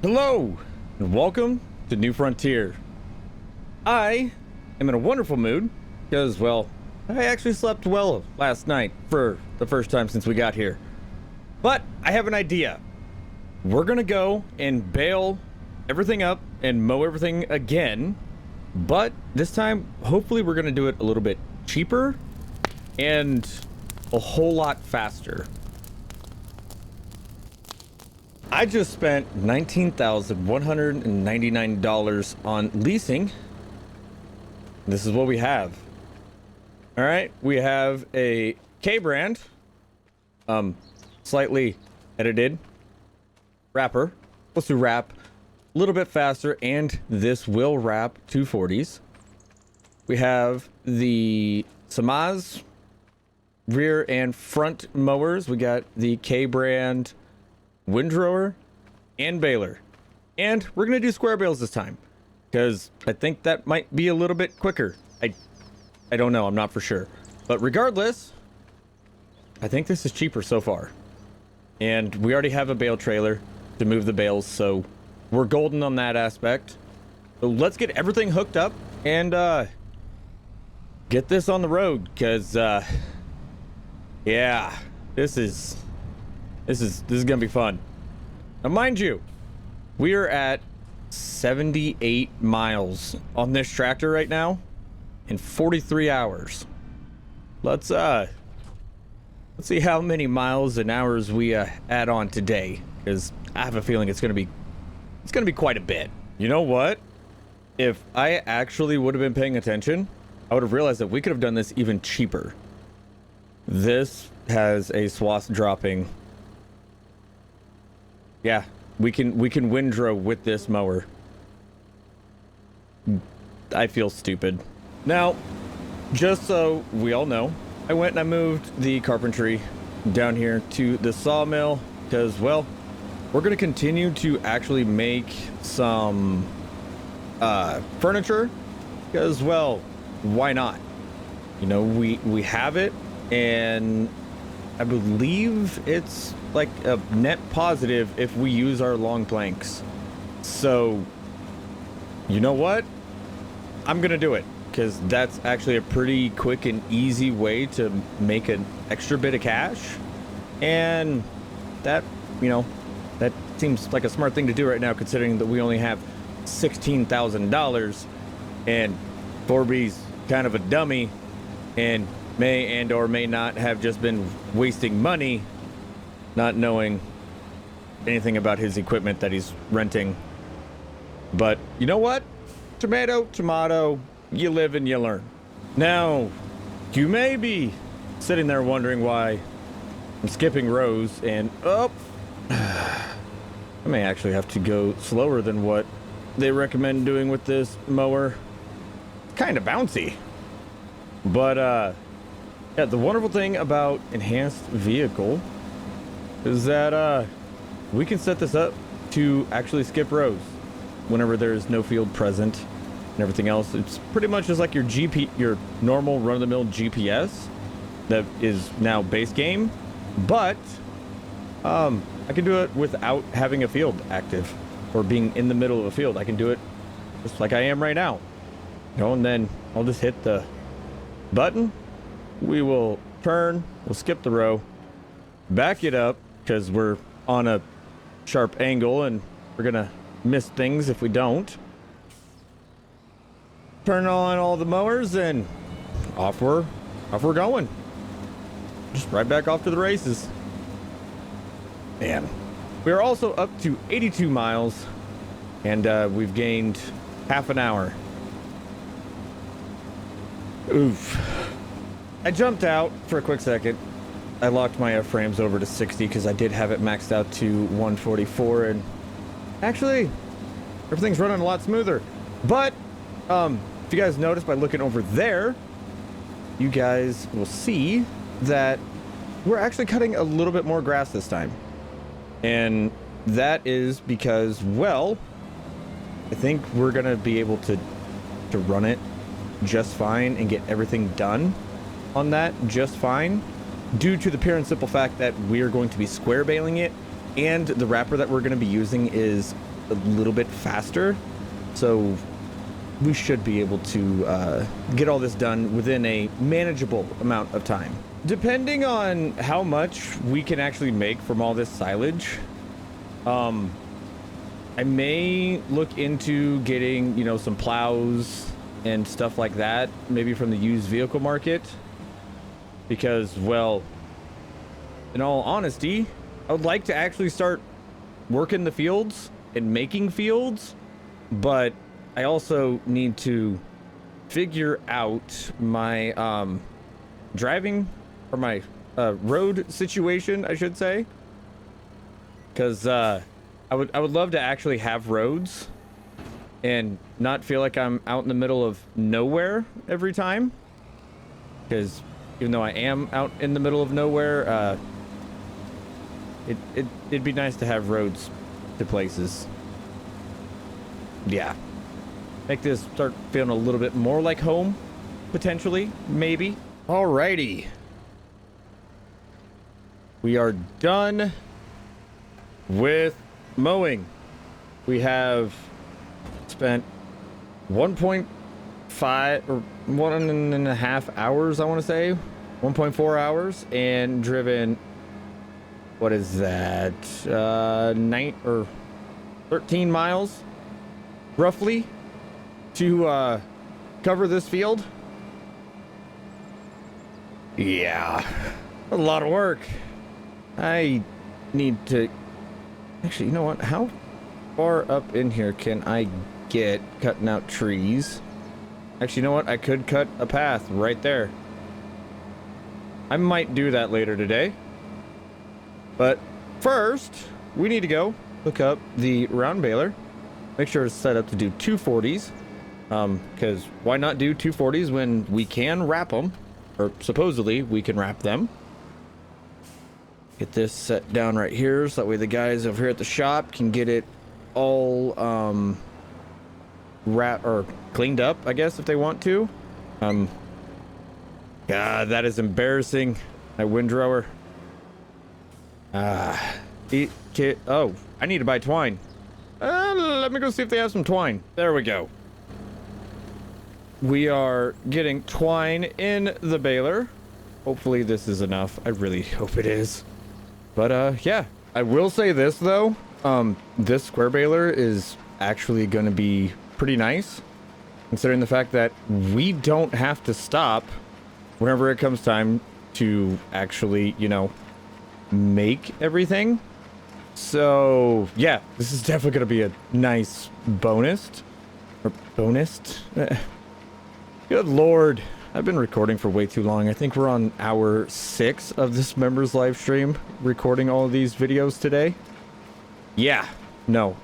Hello, and welcome to New Frontier. I am in a wonderful mood because, well, I actually slept well last night for the first time since we got here. But I have an idea. We're gonna go and bale everything up and mow everything again, but this time, hopefully we're gonna do it a little bit cheaper and a whole lot faster. I just spent $19,199 on leasing. This is what we have. All right, we have a K brand, slightly edited wrapper. Let's do wrap a little bit faster, and this will wrap 240s. We have the Samaz rear and front mowers. We got the K brand windrower and baler, and we're gonna do square bales this time because I think that might be a little bit quicker. I don't know, I'm not for sure, but regardless, I think this is cheaper so far, and we already have a bale trailer to move the bales, so we're golden on that aspect. So let's get everything hooked up and get this on the road, because yeah, this is gonna be fun. Now, mind you, we are at 78 miles on this tractor right now in 43 hours. Let's see how many miles and hours we add on today, because I have a feeling it's gonna be quite a bit. You know what? If I actually would have been paying attention, I would have realized that we could have done this even cheaper. This has a swath dropping. Yeah, we can windrow with this mower. I feel stupid. Now, just so we all know, I went and I moved the carpentry down here to the sawmill because, well, we're going to continue to actually make some furniture because, well, why not? You know, we have it, and I believe it's like a net positive if we use our long planks. So, you know what? I'm gonna do it because that's actually a pretty quick and easy way to make an extra bit of cash, and that, you know, that seems like a smart thing to do right now, considering that we only have $16,000 and Forby's kind of a dummy and may and or may not have just been wasting money not knowing anything about his equipment that he's renting. But you know what? Tomato, tomato, you live and you learn. Now, you may be sitting there wondering why I'm skipping rows, and I may actually have to go slower than what they recommend doing with this mower. It's kind of bouncy. But yeah, the wonderful thing about enhanced vehicle is that we can set this up to actually skip rows whenever there's no field present and everything else. It's pretty much just like your normal run-of-the-mill GPS that is now base game, but I can do it without having a field active or being in the middle of a field. I can do it just like I am right now, you know, and then I'll just hit the button. We will turn, we'll skip the row, back it up because we're on a sharp angle and we're gonna miss things if we don't. Turn on all the mowers and off we're going. Just right back off to the races. Man, we are also up to 82 miles and we've gained half an hour. Oof. I jumped out for a quick second. I locked my F-frames over to 60 because I did have it maxed out to 144, and actually everything's running a lot smoother. But if you guys notice by looking over there, you guys will see that we're actually cutting a little bit more grass this time. And that is because, well, I think we're gonna be able to run it just fine and get everything done on that just fine, due to the pure and simple fact that we are going to be square baling it, and the wrapper that we're going to be using is a little bit faster. So we should be able to get all this done within a manageable amount of time. Depending on how much we can actually make from all this silage, I may look into getting, you know, some plows and stuff like that, maybe from the used vehicle market. Because, well, in all honesty, I would like to actually start working the fields and making fields, but I also need to figure out my driving, or my road situation, I should say. Because I would love to actually have roads and not feel like I'm out in the middle of nowhere every time. Because even though I am out in the middle of nowhere, it'd be nice to have roads to places. Yeah. Make this start feeling a little bit more like home, potentially, maybe. Alrighty. We are done with mowing. We have spent 1.5 or 1.5 hours, I want to say, 1.4 hours, and driven, what is that, 9 or 13 miles roughly to cover this field. Yeah, a lot of work. I need to actually, you know what, how far up in here can I get cutting out trees? Actually, you know what, I could cut a path right there. I might do that later today, but first we need to go hook up the round baler, make sure it's set up to do 240s, because why not do 240s when we can wrap them, or supposedly we can wrap them. Get this set down right here so that way the guys over here at the shop can get it all wrapped or cleaned up, I guess, if they want to. God, that is embarrassing. My windrower. Oh, I need to buy twine. Let me go see if they have some twine. There we go. We are getting twine in the baler. Hopefully this is enough. I really hope it is. But yeah, I will say this though. This square baler is actually going to be pretty nice, considering the fact that we don't have to stop whenever it comes time to actually, you know, make everything. So yeah, this is definitely going to be a nice bonus. Or bonus? Good Lord. I've been recording for way too long. I think we're on hour 6 of this members live stream, recording all of these videos today. Yeah, no,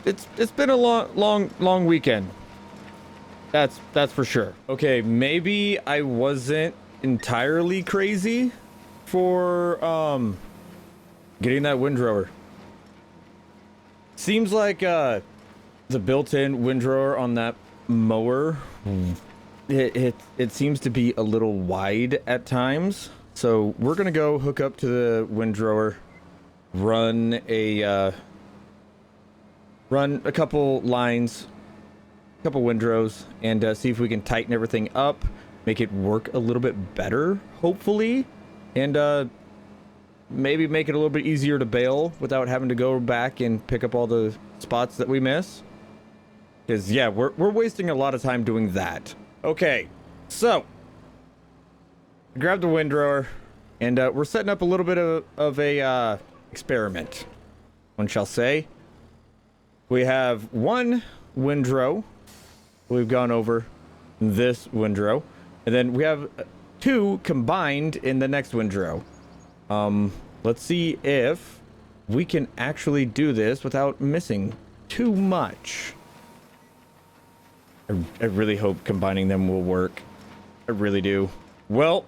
it's been a long weekend. That's for sure. Okay, maybe I wasn't entirely crazy for getting that windrower. Seems like the built-in windrower on that mower, it seems to be a little wide at times. So we're gonna go hook up to the windrower, run a couple lines, a couple windrows, and see if we can tighten everything up, make it work a little bit better, hopefully, and maybe make it a little bit easier to bale without having to go back and pick up all the spots that we miss. Because, yeah, we're wasting a lot of time doing that. Okay, so grab the windrower, and we're setting up a little bit of a experiment, one shall say. We have one windrow. We've gone over this windrow, and then we have 2 combined in the next windrow. Let's see if we can actually do this without missing too much. I really hope combining them will work. I really do. Well,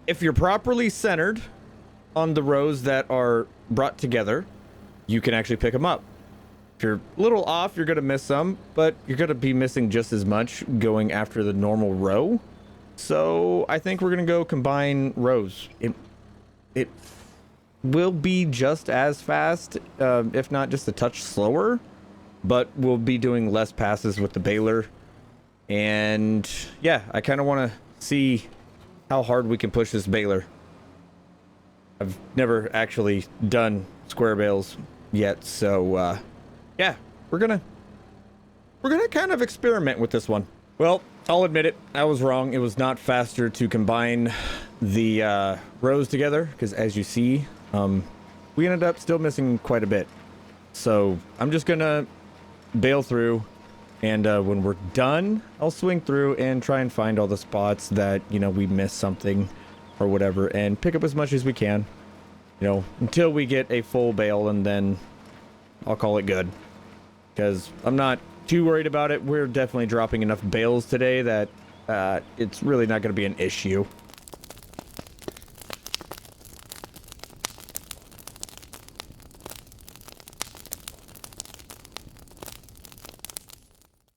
if you're properly centered on the rows that are brought together, you can actually pick them up. If you're a little off, you're going to miss some, but you're going to be missing just as much going after the normal row. So I think we're going to go combine rows. will be just as fast, if not just a touch slower, but we'll be doing less passes with the baler. And yeah, I kind of want to see how hard we can push this baler. I've never actually done square bales yet, so yeah, we're gonna kind of experiment with this one. Well, I'll admit it, I was wrong. It was not faster to combine the rows together, because as you see, we ended up still missing quite a bit. So I'm just gonna bale through, and when we're done, I'll swing through and try and find all the spots that, you know, we missed something or whatever, and pick up as much as we can, you know, until we get a full bale, and then I'll call it good. Because I'm not too worried about it. We're definitely dropping enough bales today that it's really not going to be an issue.